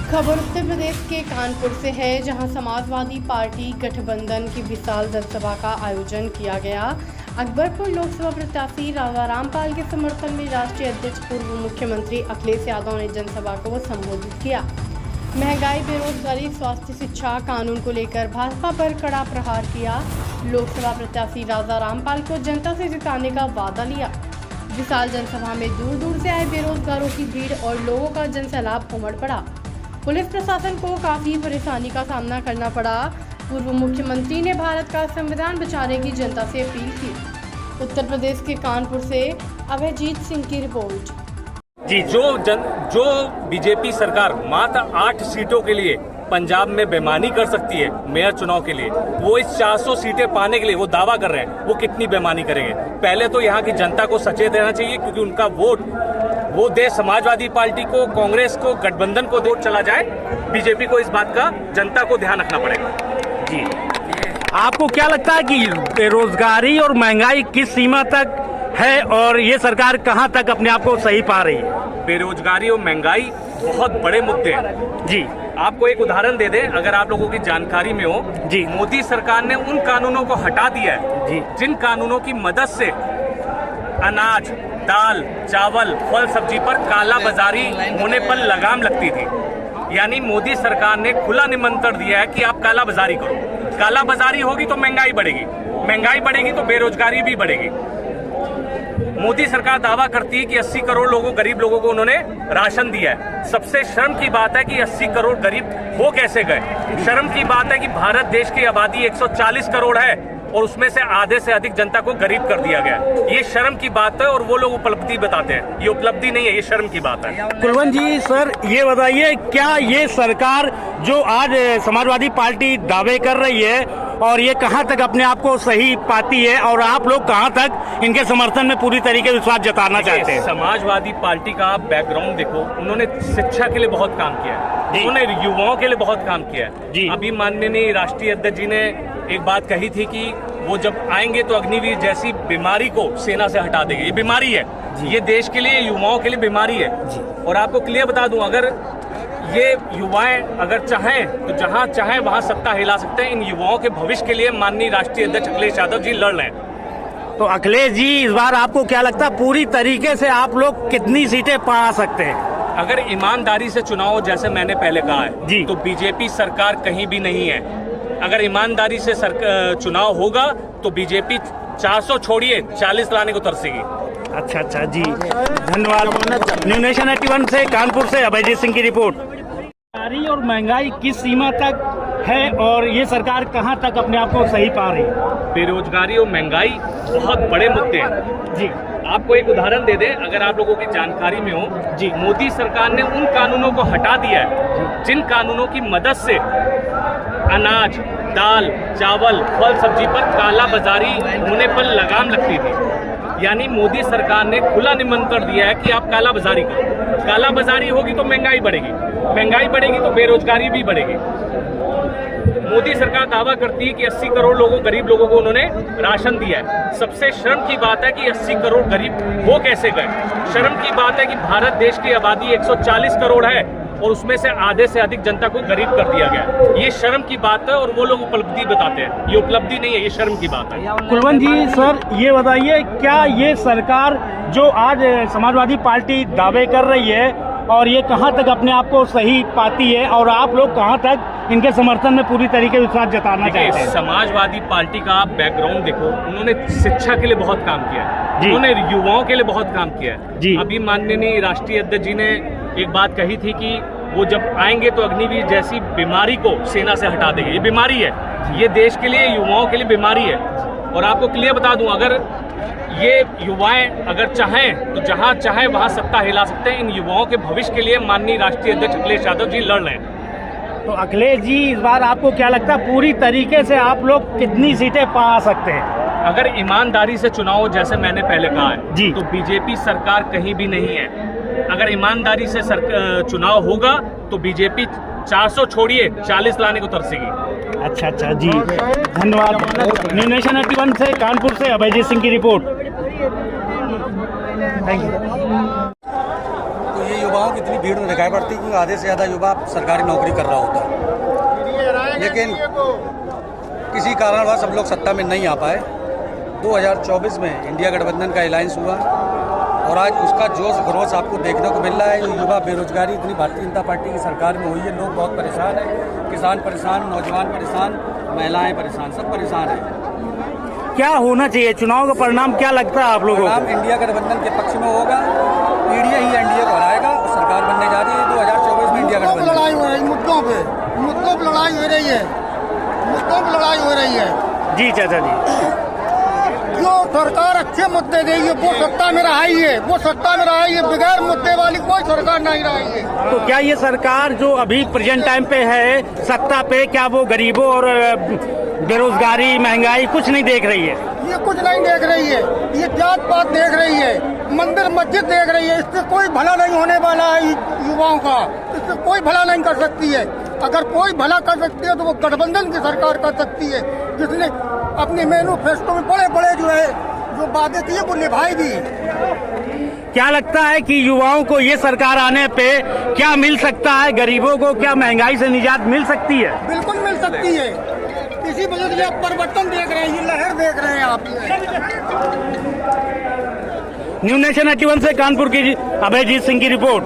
खबर उत्तर प्रदेश के कानपुर से है, जहां समाजवादी पार्टी गठबंधन की विशाल जनसभा का आयोजन किया गया। अकबरपुर लोकसभा प्रत्याशी राजा रामपाल के समर्थन में राष्ट्रीय अध्यक्ष पूर्व मुख्यमंत्री अखिलेश यादव ने जनसभा को संबोधित किया। महंगाई, बेरोजगारी, स्वास्थ्य, शिक्षा, कानून को लेकर भाजपा पर कड़ा प्रहार किया। लोकसभा प्रत्याशी राजा रामपाल को जनता से जिताने का वादा लिया। विशाल जनसभा में दूर दूर से आए बेरोजगारों की भीड़ और लोगों का जनसैलाब उमड़ पड़ा। पुलिस प्रशासन को काफी परेशानी का सामना करना पड़ा। पूर्व मुख्यमंत्री ने भारत का संविधान बचाने की जनता से अपील की। उत्तर प्रदेश के कानपुर से अभयजीत सिंह की रिपोर्ट। जी, जो बीजेपी सरकार मात्र 8 सीटों के लिए पंजाब में बेईमानी कर सकती है मेयर चुनाव के लिए, वो इस 400 सीटें पाने के लिए वो दावा कर रहे हैं, वो कितनी बेईमानी करेंगे। पहले तो यहाँ की जनता को सचेत रहना चाहिए, क्योंकि उनका वोट वो दे समाजवादी पार्टी को, कांग्रेस को, गठबंधन को वोट चला जाए। बीजेपी को इस बात का जनता को ध्यान रखना पड़ेगा। जी, आपको क्या लगता है कि बेरोजगारी और महंगाई किस सीमा तक है और ये सरकार कहां तक अपने आप को सही पा रही है? बेरोजगारी और महंगाई बहुत बड़े मुद्दे हैं। जी, आपको एक उदाहरण दे दें, अगर आप लोगों की जानकारी में हो। जी, मोदी सरकार ने उन कानूनों को हटा दिया है जी, जिन कानूनों की मदद से अनाज, दाल, चावल, फल, सब्जी पर काला बाजारी होने पर लगाम लगती थी। यानी मोदी सरकार ने खुला निमंत्रण दिया है कि आप काला बाजारी करो। काला बाजारी होगी तो महंगाई बढ़ेगी, महंगाई बढ़ेगी तो बेरोजगारी भी बढ़ेगी। मोदी सरकार दावा करती है कि 80 करोड़ लोगों, गरीब लोगों को उन्होंने राशन दिया है। सबसे शर्म की बात है कि 80 करोड़ गरीब हो कैसे गए। शर्म की बात है कि भारत देश की आबादी 140 करोड़ है और उसमें से आधे से अधिक जनता को गरीब कर दिया गया। ये शर्म की बात है और वो लोग उपलब्धि बताते हैं। ये उपलब्धि नहीं है, ये शर्म की बात है। कुलवंत जी सर, ये बताइए, क्या ये सरकार जो आज समाजवादी पार्टी दावे कर रही है और ये कहां तक अपने आप को सही पाती है और आप लोग कहां तक इनके समर्थन में पूरी तरीके से विश्वास जताना चाहते हैं? समाजवादी पार्टी का आप बैकग्राउंड देखो, उन्होंने शिक्षा के लिए बहुत काम किया है, उन्होंने युवाओं के लिए बहुत काम किया है। अभी माननीय राष्ट्रीय अध्यक्ष जी ने एक बात कही थी कि वो जब आएंगे तो अग्निवीर जैसी बीमारी को सेना से हटा देंगे। ये बीमारी है, ये देश के लिए, युवाओं के लिए बीमारी है। और आपको क्लियर बता दूं, अगर ये युवाएं अगर चाहें तो जहां चाहें वहां सत्ता हिला सकते हैं। इन युवाओं के भविष्य के लिए माननीय राष्ट्रीय अध्यक्ष अखिलेश यादव जी लड़ रहे हैं। तो अखिलेश जी, इस बार आपको क्या लगता है पूरी तरीके से आप लोग कितनी सीटें पा सकते हैं? अगर ईमानदारी से चुनाव, जैसे मैंने पहले कहा है जी, तो बीजेपी सरकार कहीं भी नहीं है। अगर ईमानदारी से चुनाव होगा तो बीजेपी 400 छोड़िए 40 लाने को तरसेगी। अच्छा जी, धन्यवाद। न्यू नेशन 81 से कानपुर से अभयजीत सिंह की रिपोर्ट। बेरोजगारी और महंगाई किस सीमा तक है और ये सरकार कहां तक अपने आप को सही पा रही है? बेरोजगारी और महंगाई बहुत बड़े मुद्दे हैं। जी, आपको एक उदाहरण दे दें, अगर आप लोगों की जानकारी में हो। जी, मोदी सरकार ने उन कानूनों को हटा दिया है जिन कानूनों की मदद से अनाज, दाल, चावल, फल, सब्जी पर काला बाजारी होने पर लगाम लगती थी। यानी मोदी सरकार ने खुला निमंत्रण दिया है कि आप काला बाजारी करो। काला बाजारी होगी तो महंगाई बढ़ेगी, महंगाई बढ़ेगी तो बेरोजगारी भी बढ़ेगी। मोदी सरकार दावा करती है कि 80 करोड़ लोगों, गरीब लोगों को उन्होंने राशन दिया है। सबसे शर्म की बात है कि 80 करोड़ गरीब हो कैसे गए। शर्म की बात है कि भारत देश की आबादी 140 करोड़ है और उसमें से आधे से अधिक जनता को गरीब कर दिया गया। ये शर्म की बात है और वो लोग उपलब्धि बताते हैं। ये उपलब्धि नहीं है, ये शर्म की बात है। कुलवंत जी सर, ये बताइए, क्या ये सरकार जो आज समाजवादी पार्टी दावे कर रही है और ये कहां तक अपने आप को सही पाती है और आप लोग कहां तक इनके समर्थन में पूरी तरीके से विश्वास जताना चाहते हैं? समाजवादी पार्टी का आप बैकग्राउंड देखो, उन्होंने शिक्षा के लिए बहुत काम किया है, उन्होंने युवाओं के लिए बहुत काम किया है। अभी माननीय राष्ट्रीय अध्यक्ष जी ने एक बात कही थी कि वो जब आएंगे तो अग्निवीर जैसी बीमारी को सेना से हटा देंगे। ये बीमारी है, ये देश के लिए, युवाओं के लिए बीमारी है। और आपको क्लियर बता दूं, अगर ये युवाएं अगर चाहें तो जहां चाहें वहां सत्ता हिला सकते हैं। इन युवाओं के भविष्य के लिए माननीय राष्ट्रीय अध्यक्ष अखिलेश यादव जी लड़ रहे हैं। तो अखिलेश जी, इस बार आपको क्या लगता है पूरी तरीके से आप लोग कितनी सीटें पा सकते हैं? अगर ईमानदारी से चुनाव, जैसे मैंने पहले कहा है जी, तो बीजेपी सरकार कहीं भी नहीं है। अगर ईमानदारी से चुनाव होगा तो बीजेपी 400 छोड़िए 40 लाने को तरसेगी। अच्छा जी, धन्यवाद। न्यू नेशन 81 से कानपुर से अभयजीत सिंह की रिपोर्ट। Thank you. तो ये युवा युवाओं की इतनी भीड़ में दिखाई पड़ती क्योंकि आधे से ज़्यादा युवा सरकारी नौकरी कर रहा होता, लेकिन किसी कारणवश सब लोग सत्ता में नहीं आ पाए। 2024 में इंडिया गठबंधन का अलायंस हुआ और आज उसका जोश खरोश आपको देखने को मिल रहा है। युवा बेरोजगारी इतनी भारतीय जनता पार्टी की सरकार में हुई है, लोग बहुत परेशान हैं, किसान परेशान, नौजवान परेशान, महिलाएं परेशान, सब परेशान हैं। क्या होना चाहिए? चुनाव का परिणाम क्या लगता है आप लोगों को? परिणाम इंडिया गठबंधन के पक्ष में होगा, पीडीए ही एनडीए को हराएगा और सरकार बनने जा रही है 2024 में इंडिया गठबंधन। लड़ाई हो रही है मुद्दों पे लड़ाई हो रही है, मुद्दों पे लड़ाई हो रही है। जी चाचा जी, जो सरकार अच्छे मुद्दे देगी वो सत्ता में रही है, वो सत्ता में रही है, बगैर मुद्दे वाली कोई सरकार नहीं रही है। तो क्या ये सरकार जो अभी प्रेजेंट टाइम पे है सत्ता पे, क्या वो गरीबों और बेरोजगारी, महंगाई कुछ नहीं देख रही है? ये कुछ नहीं देख रही है, ये जात पात देख रही है, मंदिर मस्जिद देख रही है। इससे कोई भला नहीं होने वाला है युवाओं का, इससे कोई भला नहीं कर सकती है। अगर कोई भला कर सकती है तो वो गठबंधन की सरकार कर सकती है, जिसने अपने मैनिफेस्टो में बड़े बड़े जो वादे किए वो निभाई भी। क्या लगता है कि युवाओं को ये सरकार आने पे क्या मिल सकता है? गरीबों को क्या महंगाई से निजात मिल सकती है? बिल्कुल मिल सकती है। इसी वजह से आप परिवर्तन देख रहे हैं, ये लहर देख रहे हैं आप। न्यू नेशन 81 से कानपुर की अभयजीत सिंह की रिपोर्ट।